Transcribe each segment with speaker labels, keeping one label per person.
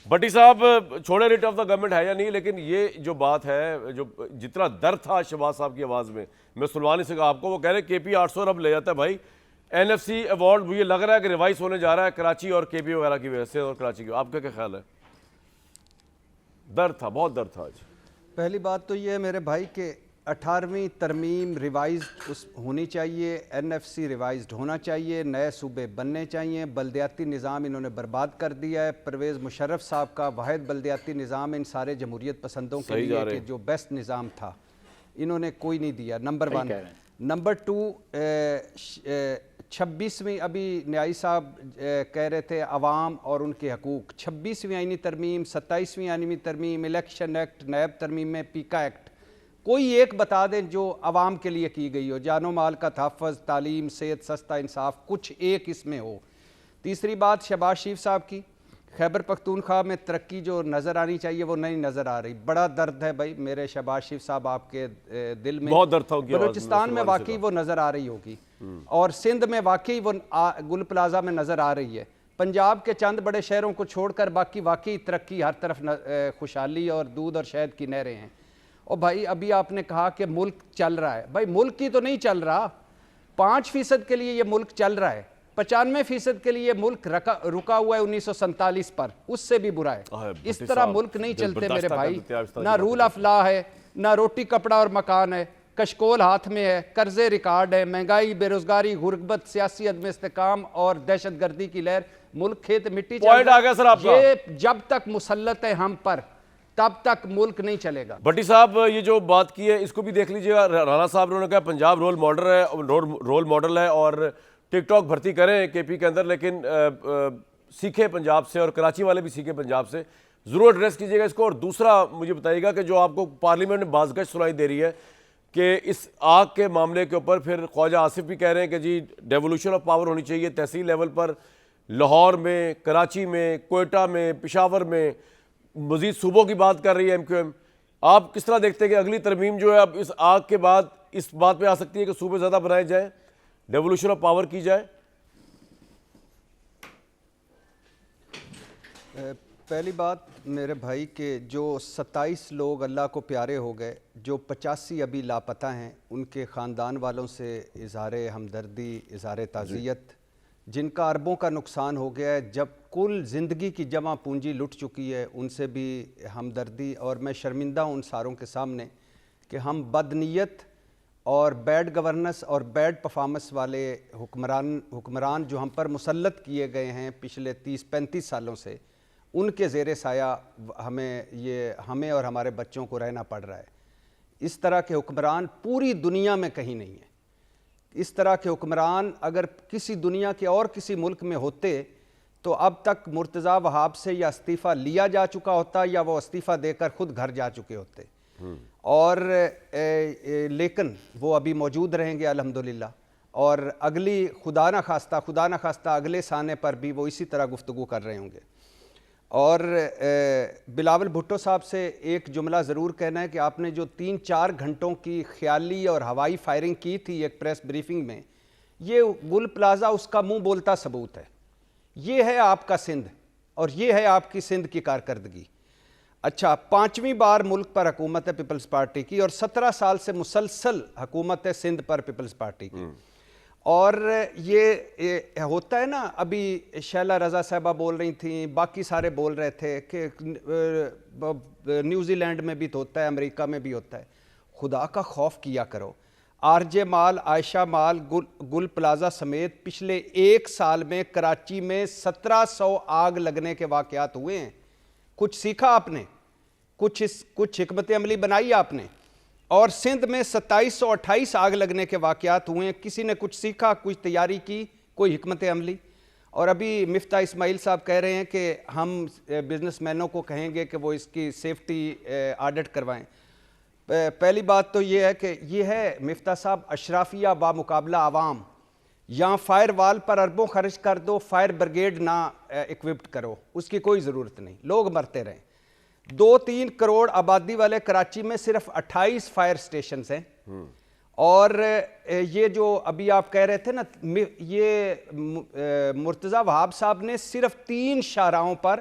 Speaker 1: بٹی صاحب چھوڑے rate of the government ہے یا نہیں، لیکن یہ جو بات ہے، جو جتنا درد تھا شہباز صاحب کی آواز میں سنوا نہیں سکا آپ کو. وہ کہہ رہے کے پی 800 ارب لے جاتا ہے. بھائی این ایف سی ایوارڈ مجھے لگ رہا ہے کہ ریوائز ہونے جا رہا ہے کراچی اور کے پی وغیرہ کی وجہ سے، اور کراچی کی. آپ کا کیا خیال ہے؟ درد تھا، بہت درد تھا آج.
Speaker 2: پہلی بات تو یہ ہے میرے بھائی کہ 18ویں ترمیم ریوائزڈ ہونی چاہیے، این ایف سی ریوائزڈ ہونا چاہیے، نئے صوبے بننے چاہیے. بلدیاتی نظام انہوں نے برباد کر دیا ہے. پرویز مشرف صاحب کا واحد بلدیاتی نظام ان سارے جمہوریت پسندوں کے لیے کہ جو بیسٹ نظام تھا انہوں نے کوئی نہیں دیا. نمبر 1. نمبر 2، 26ویں ابھی نیائی صاحب کہہ رہے تھے عوام اور ان کے حقوق. 26ویں آئینی ترمیم، 27ویں آئینی ترمیم، الیکشن ایکٹ، نیب ترمیم میں پیکا ایکٹ، کوئی ایک بتا دیں جو عوام کے لیے کی گئی ہو. جان و مال کا تحفظ، تعلیم، صحت، سستا انصاف، کچھ ایک اس میں ہو. تیسری بات شہباز شریف صاحب کی، خیبر پختونخوا میں ترقی جو نظر آنی چاہیے وہ نہیں نظر آ رہی. بڑا درد ہے بھائی میرے شہباز شریف صاحب آپ کے دل میں.
Speaker 1: بہت درد تھا.
Speaker 2: بلوچستان میں واقعی وہ نظر آ رہی ہوگی، اور سندھ میں واقعی وہ گل پلازا میں نظر آ رہی ہے. پنجاب کے چند بڑے شہروں کو چھوڑ کر باقی واقعی ترقی، ہر طرف خوشحالی اور دودھ اور شہد کی نہریں ہیں. اور بھائی ابھی آپ نے کہا کہ ملک چل رہا ہے. بھائی ملک ہی تو نہیں چل رہا. 5% کے لیے یہ ملک چل رہا ہے، 95% کے لیے ملک رکا ہوا ہے 1947 پر، اس سے بھی برا ہے. اس طرح ملک نہیں چلتے میرے بھائی. نہ رول آف لا ہے، نہ روٹی کپڑا اور مکان ہے، کشکول ہاتھ میں ہے، قرضے ریکارڈ ہے، مہنگائی، بے روزگاری، غربت، سیاسی عدم استحکام اور دہشت گردی کی لہر. ملک کھیت مٹی چل رہا ہے. یہ جب تک مسلط ہے ہم پر تب تک ملک نہیں چلے گا.
Speaker 1: بٹی صاحب یہ جو بات کی ہے اس کو بھی دیکھ لیجئے گا. رانا صاحب نے کہا پنجاب رول ماڈل ہے اور ٹک ٹاک بھرتی کریں کے پی کے اندر، لیکن سیکھیں پنجاب سے، اور کراچی والے بھی سیکھیں پنجاب سے. ضرور ایڈریس کیجیے گا اس کو. اور دوسرا مجھے بتائیے گا کہ جو آپ کو پارلیمنٹ میں بازگشت سنائی دے رہی ہے کہ اس آگ کے معاملے کے اوپر پھر خواجہ آصف بھی کہہ رہے ہیں کہ جی ڈیولوشن آف پاور ہونی چاہیے تحصیل لیول پر، لاہور میں، کراچی میں، کوئٹہ میں، پشاور میں، مزید صوبوں کی بات کر رہی ہے ایم کیو ایم. آپ کس طرح دیکھتے ہیں کہ اگلی ترمیم جو ہے اب اس آگ کے بعد اس بات پہ آ سکتی ہے کہ صوبے زیادہ بنائے جائیں، ڈیولوشن آف پاور کی جائے؟
Speaker 2: پہلی بات میرے بھائی کہ جو 27 لوگ اللہ کو پیارے ہو گئے، جو 85 ابھی لاپتہ ہیں، ان کے خاندان والوں سے اظہار ہمدردی، اظہار تعزیت. جن کا اربوں کا نقصان ہو گیا ہے، جب کل زندگی کی جمع پونجی لٹ چکی ہے، ان سے بھی ہمدردی. اور میں شرمندہ ہوں ان ساروں کے سامنے کہ ہم بدنیت اور بیڈ گورننس اور بیڈ پرفارمنس والے حکمران جو ہم پر مسلط کیے گئے ہیں پچھلے 30-35 سالوں سے، ان کے زیر سایہ ہمیں اور ہمارے بچوں کو رہنا پڑ رہا ہے. اس طرح کے حکمران پوری دنیا میں کہیں نہیں ہیں. اس طرح کے حکمران اگر کسی دنیا کے اور کسی ملک میں ہوتے تو اب تک مرتضیٰ وہاب سے یا استعفیٰ لیا جا چکا ہوتا یا وہ استعفیٰ دے کر خود گھر جا چکے ہوتے. اور لیکن وہ ابھی موجود رہیں گے الحمدللہ. اور اگلی خدا نہ خواستہ اگلے سانے پر بھی وہ اسی طرح گفتگو کر رہے ہوں گے. اور بلاول بھٹو صاحب سے ایک جملہ ضرور کہنا ہے کہ آپ نے جو 3-4 گھنٹوں کی خیالی اور ہوائی فائرنگ کی تھی ایک پریس بریفنگ میں، یہ گل پلازا اس کا منہ بولتا ثبوت ہے. یہ ہے آپ کا سندھ اور یہ ہے آپ کی سندھ کی کارکردگی. اچھا، 5ویں بار ملک پر حکومت ہے پیپلز پارٹی کی، اور 17 سال سے مسلسل حکومت ہے سندھ پر پیپلز پارٹی کی. اور یہ ہوتا ہے نا، ابھی شیلا رضا صاحبہ بول رہی تھیں، باقی سارے بول رہے تھے کہ نیوزی لینڈ میں بھی ہوتا ہے، امریکہ میں بھی ہوتا ہے. خدا کا خوف کیا کرو. آر جے مال، عائشہ مال، گل پلازا سمیت پچھلے 1 سال میں کراچی میں 1700 آگ لگنے کے واقعات ہوئے ہیں. کچھ سیکھا آپ نے؟ کچھ حکمت عملی بنائی آپ نے؟ اور سندھ میں 2728 آگ لگنے کے واقعات ہوئے ہیں. کسی نے کچھ سیکھا، کچھ تیاری کی، کوئی حکمت عملی؟ اور ابھی مفتاح اسماعیل صاحب کہہ رہے ہیں کہ ہم بزنس مینوں کو کہیں گے کہ وہ اس کی سیفٹی آڈٹ کروائیں. پہلی بات تو یہ ہے کہ یہ ہے مفتاح صاحب اشرافیہ با مقابلہ عوام. یہاں فائر وال پر اربوں خرچ کر دو، فائر بریگیڈ نہ ایکوپڈ کرو، اس کی کوئی ضرورت نہیں، لوگ مرتے رہیں. 2-3 کروڑ آبادی والے کراچی میں صرف 28 فائر سٹیشنز ہیں. اور یہ جو ابھی آپ کہہ رہے تھے نا، یہ مرتضیٰ وہاب صاحب نے صرف 3 شاہراہوں پر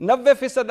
Speaker 2: 90%